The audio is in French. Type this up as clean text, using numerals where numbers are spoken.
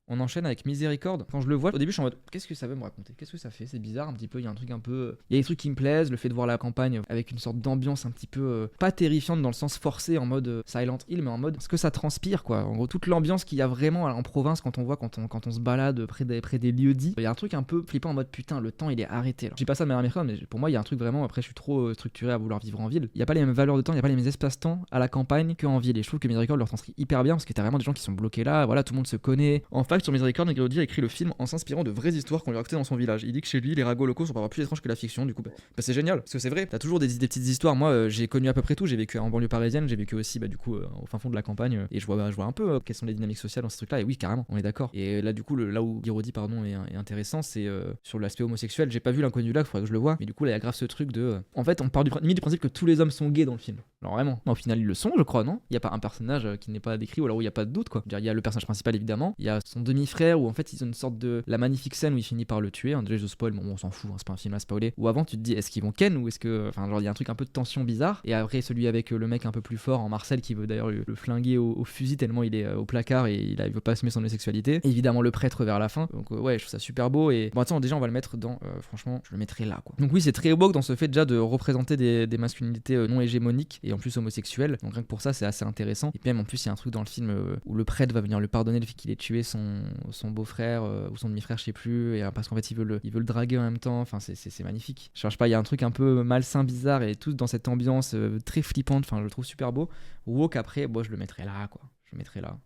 On enchaîne avec Miséricorde. Quand je le vois, au début, je suis en mode qu'est-ce que ça veut me raconter? Qu'est-ce que ça fait? C'est bizarre un petit peu. Il y a un truc un peu. Il y a des trucs qui me plaisent. Le fait de voir la campagne avec une sorte d'ambiance un petit peu. Pas terrifiante dans le sens forcé en mode Silent Hill, mais en mode ce que ça transpire, quoi. En gros, toute l'ambiance qu'il y a vraiment en province quand on voit, quand on se balade près des lieux dits. Il y a un truc un peu flippant en mode putain, le temps il est arrêté là. Je dis pas ça de manière méchante, mais pour moi, il y a un truc vraiment. Après, je suis trop structuré à vouloir vivre en ville. Il y a pas les mêmes valeurs de temps, il y a pas les mêmes espaces-temps à la campagne qu'en ville. Et je trouve que Miséricorde le retranscrit hyper bien parce que t'as vraiment des gens qui sont bloqués là. Voilà, tout le monde se connaît. En fact, sur Miséricorde, Negrodi a écrit le film en s'inspirant de vraies histoires qu'on lui racontait dans son village. Il dit que chez lui, les ragots locaux sont parfois plus étranges que la fiction. Du coup, c'est génial parce que c'est vrai. T'as toujours des petites histoires. Moi, j'ai connu à peu près tout. J'ai vécu en banlieue parisienne, j'ai vécu aussi du coup au fin fond de la campagne et je vois un peu quelles sont les dynamiques sociales dans ce truc-là. Et oui, carrément, on est d'accord. Et là, du coup, là où Guiraudy est intéressant, c'est sur l'aspect homosexuel. J'ai pas vu L'Inconnu du lac, faudrait que je le vois. Mais du coup, là, il y a grave ce truc de. En fait, on part limite du principe que tous les hommes sont gays dans le film. Alors vraiment, au final, ils le sont, je crois, non? Il y a pas un personnage qui n'est pas décrit ou alors où il y a pas de doute, quoi. Il y a le personnage principal évidemment. Il y a son demi-frère où en fait ils ont une sorte de la magnifique scène où il finit par le tuer. Déjà je spoil, bon, on s'en fout, hein, c'est pas un film à spoiler. Ou avant tu te dis est-ce qu'ils vont ken ou est-ce que, enfin genre il y a un truc un peu de tension bizarre. Et après celui avec le mec un peu plus fort en Marcel qui veut d'ailleurs le flinguer au fusil tellement il est au placard et il veut pas assumer son homosexualité. Et évidemment le prêtre vers la fin. Donc ouais, je trouve ça super beau et bon attends déjà on va le mettre dans, franchement je le mettrai là quoi. Donc oui c'est très beau dans ce fait déjà de représenter des masculinités non hégémoniques et en plus homosexuelles. Donc rien que pour ça c'est assez intéressant. Et puis même en plus il y a un truc dans le film où le prêtre va venir lui pardonner le fait qu'il ait tué son beau-frère ou son demi-frère je sais plus et parce qu'en fait il veut le draguer en même temps. Enfin c'est magnifique. Je cherche pas, il y a un truc un peu malsain, bizarre et tout dans cette ambiance très flippante. Enfin je le trouve super beau. Walk après, moi je le mettrais là quoi. Je le mettrais là.